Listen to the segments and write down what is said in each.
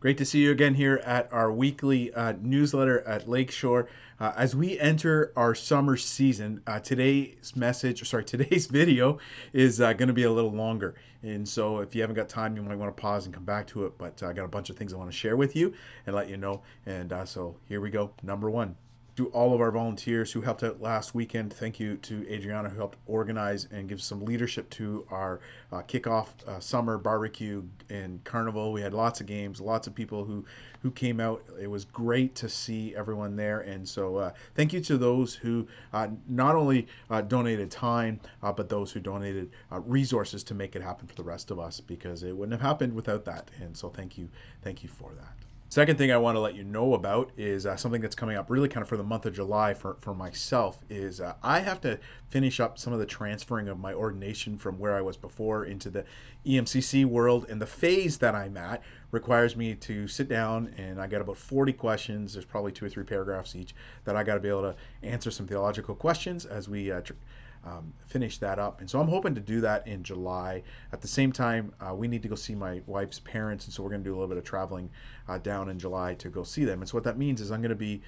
Great to see you again here at our weekly newsletter at Lakeshore. As we enter our summer season, today's video is going to be a little longer. And so if you haven't got time, you might want to pause and come back to it. But I got a bunch of things I want to share with you and let you know. And so here we go. Number one. To all of our volunteers who helped out last weekend. Thank you to Adriana who helped organize and give some leadership to our kickoff summer barbecue and carnival. We had lots of games, lots of people who came out. It was great to see everyone there, and so thank you to those who not only donated time, but those who donated resources to make it happen for the rest of us, because it wouldn't have happened without that. And so thank you for that. Second thing I want to let you know about is something that's coming up really kind of for the month of July for myself is I have to finish up some of the transferring of my ordination from where I was before into the EMCC world. And the phase that I'm at requires me to sit down, and I got about 40 questions. There's probably 2 or 3 paragraphs each that I got to be able to answer some theological questions as we finish that up. And so I'm hoping to do that in July. At the same time, we need to go see my wife's parents, and so we're going to do a little bit of traveling down in July to go see them. And so what that means is I'm going to be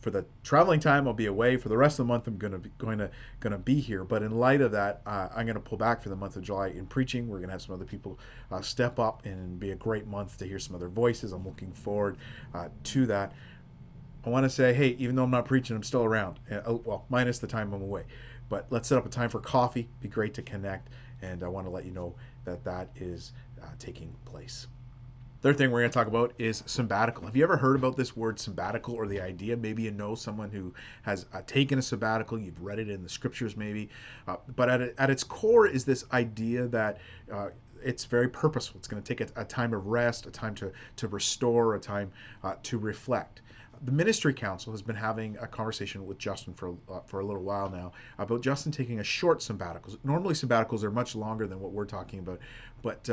for the traveling time I'll be away. For the rest of the month I'm going to be here. But in light of that, I'm going to pull back for the month of July in preaching. We're going to have some other people step up, and be a great month to hear some other voices. I'm looking forward to that. I want to say, hey, even though I'm not preaching, I'm still around. Well, minus the time I'm away. But let's set up a time for coffee. Be great to connect. And I want to let you know that that is taking place. Third thing we're going to talk about is sabbatical. Have you ever heard about this word sabbatical, or the idea? Maybe you know someone who has taken a sabbatical. You've read it in the scriptures maybe. But at its core is this idea that it's very purposeful. It's going to take a time of rest, a time to restore, a time to reflect. The Ministry Council has been having a conversation with Justin for a little while now about Justin taking a short sabbatical. Normally sabbaticals are much longer than what we're talking about, but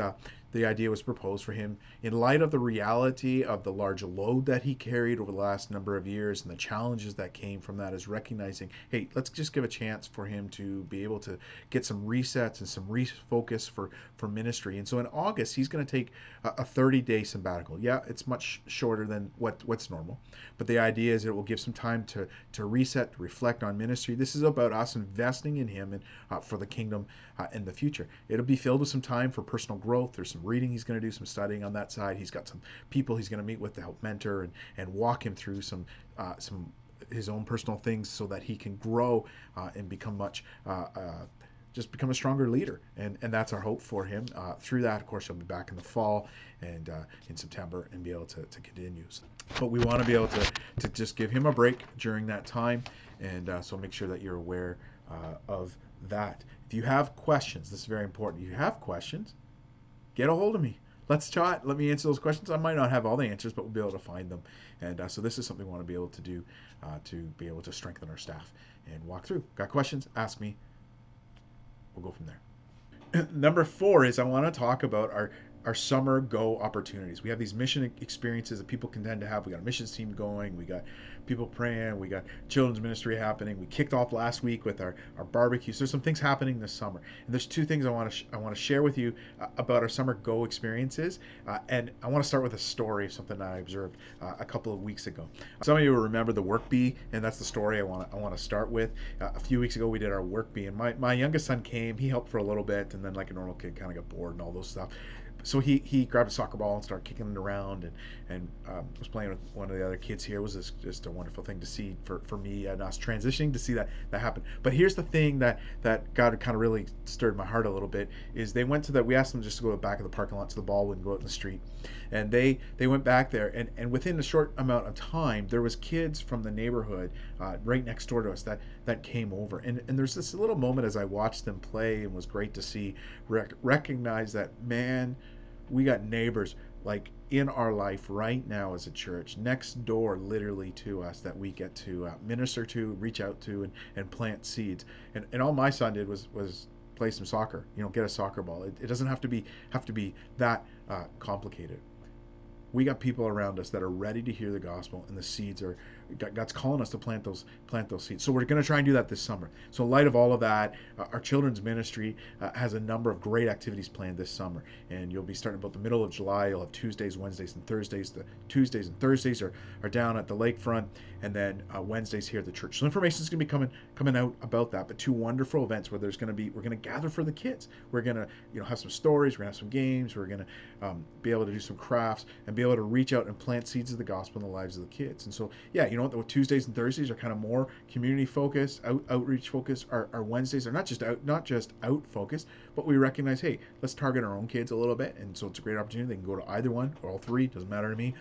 the idea was proposed for him in light of the reality of the large load that he carried over the last number of years and the challenges that came from that, is recognizing, hey, let's just give a chance for him to be able to get some resets and some refocus for ministry. And so in August, he's going to take a 30-day sabbatical. Yeah, it's much shorter than what's normal, but the idea is it will give some time to reset, to reflect on ministry. This is about us investing in him and for the kingdom in the future. It'll be filled with some time for personal growth. There's some reading he's going to do, some studying on that side. He's got some people he's going to meet with to help mentor and walk him through some his own personal things so that he can grow and become just become a stronger leader. And that's our hope for him. Through that, of course, he'll be back in the fall and in September and be able to continue. But we want to be able to just give him a break during that time. And so make sure that you're aware of that. If you have questions, this is very important. If you have questions, get a hold of me. Let's chat. Let me answer those questions. I might not have all the answers, but we'll be able to find them. And so this is something we want to be able to do to be able to strengthen our staff and walk through. Got questions? Ask me. We'll go from there. Number 4 is I want to talk about our summer go opportunities. We have these mission experiences that people can tend to have. We got a missions team going. We got people praying. We got children's ministry happening. We kicked off last week with our barbecue. So there's some things happening this summer. And there's 2 things I want to share with you about our summer go experiences. And I want to start with a story of something that I observed a couple of weeks ago. Some of you will remember the work bee, and that's the story I want to start with. A few weeks ago we did our work bee, and my youngest son came. He helped for a little bit, and then like a normal kid kind of got bored and all those stuff. So he grabbed a soccer ball and started kicking it around and was playing with one of the other kids here. It was just a wonderful thing to see for me and us transitioning to see that happen. But here's the thing that God kind of really stirred my heart a little bit is they went to we asked them just to go to the back of the parking lot so the ball wouldn't go out in the street. And they went back there, and within a short amount of time, there was kids from the neighborhood right next door to us that came over. And there's this little moment as I watched them play, and was great to see, recognize that, man, we got neighbors like in our life right now as a church, next door literally to us, that we get to minister to, reach out to, and plant seeds. And all my son did was play some soccer, get a soccer ball. It doesn't have to be that complicated. We got people around us that are ready to hear the gospel, and the seeds are God's calling us to plant those seeds. So we're going to try and do that this summer. So in light of all of that, our children's ministry has a number of great activities planned this summer, and you'll be starting about the middle of July. You'll have Tuesdays, Wednesdays, and Thursdays. The Tuesdays and Thursdays are down at the lakefront, and then Wednesdays here at the church. So information is going to be coming out about that. But two wonderful events where we're going to gather for the kids. We're going to have some stories. We're going to have some games. We're going to be able to do some crafts and be able to reach out and plant seeds of the gospel in the lives of the kids. And so yeah, you know what? The Tuesdays and Thursdays are kind of more community focused, outreach focused. Our Wednesdays are not just out focused, but we recognize, hey, let's target our own kids a little bit. And so it's a great opportunity. They can go to either one or all three. Doesn't matter to me.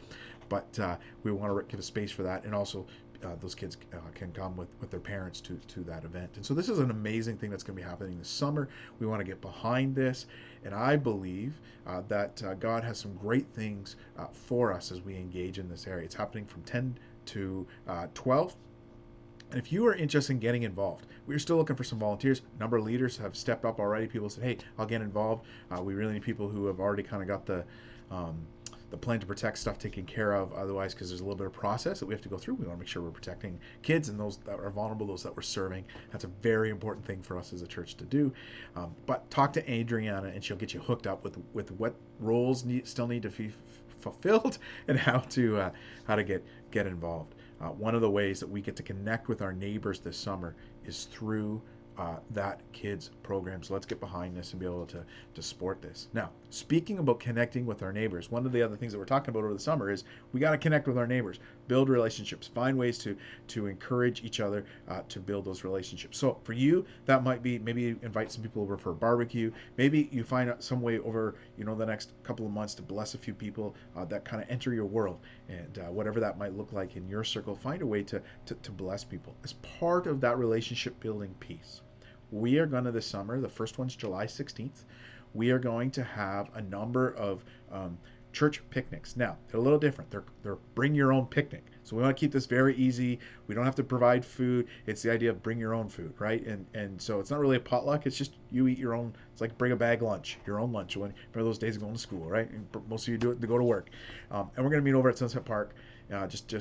But we want to give a space for that, and also those kids can come with their parents to that event. And so this is an amazing thing that's going to be happening this summer. We want to get behind this, and I believe that God has some great things for us as we engage in this area. It's happening from 10 to 12. And if you are interested in getting involved, we're still looking for some volunteers. A number of leaders have stepped up already. People said, hey, I'll get involved. We really need people who have already kind of got the plan to protect stuff taken care of. Otherwise, because there's a little bit of process that we have to go through, we want to make sure we're protecting kids and those that are vulnerable, those that we're serving. That's a very important thing for us as a church to do. But talk to Adriana, and she'll get you hooked up with what roles still need to be fulfilled and how to get involved. One of the ways that we get to connect with our neighbors this summer is through that kids program. So let's get behind this and be able to support this. Now, speaking about connecting with our neighbors, one of the other things that we're talking about over the summer is we got to connect with our neighbors, build relationships, find ways to encourage each other to build those relationships. So for you, that might be maybe you invite some people over for a barbecue. Maybe you find out some way over the next couple of months to bless a few people that kind of enter your world, and whatever that might look like in your circle, find a way to bless people as part of that relationship building piece. We are going to this summer, the first one's July 16th, we are going to have a number of church picnics. Now, they're a little different. They're bring your own picnic. So we want to keep this very easy. We don't have to provide food. It's the idea of bring your own food, right? And so it's not really a potluck. It's just you eat your own. It's like bring a bag lunch, your own lunch. Remember those days of going to school, right? And most of you do it to go to work. And we're going to meet over at Sunset Park. Just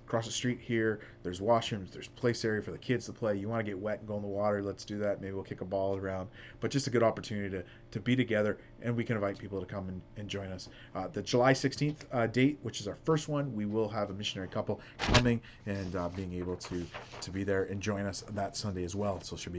across the street here. There's washrooms. There's place area for the kids to play. You want to get wet and go in the water, let's do that. Maybe we'll kick a ball around. But just a good opportunity to be together, and we can invite people to come and join us. The July 16th date, which is our first one, we will have a missionary couple coming and being able to be there and join us that Sunday as well. So it should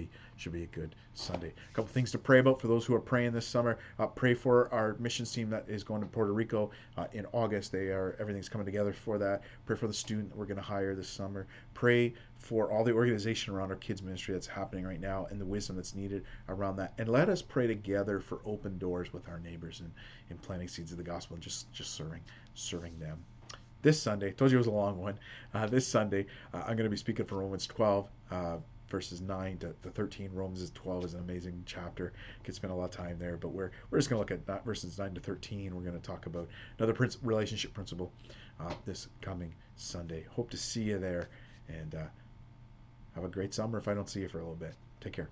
be a good Sunday. A couple things to pray about for those who are praying this summer. Pray for our missions team that is going to Puerto Rico in August. Everything's coming together for that. Pray for the student that we're going to hire this summer. Pray for all the organization around our kids ministry that's happening right now and the wisdom that's needed around that. And let us pray together for open doors with our neighbors and in planting seeds of the gospel and just serving them. This Sunday, told you it was a long one. This Sunday, I'm going to be speaking from Romans 12, verses 9 to 13. Romans 12 is an amazing chapter. Could spend a lot of time there, but we're just going to look at verses 9 to 13. We're going to talk about another relationship principle this coming Sunday. Hope to see you there, and have a great summer if I don't see you for a little bit. Take care.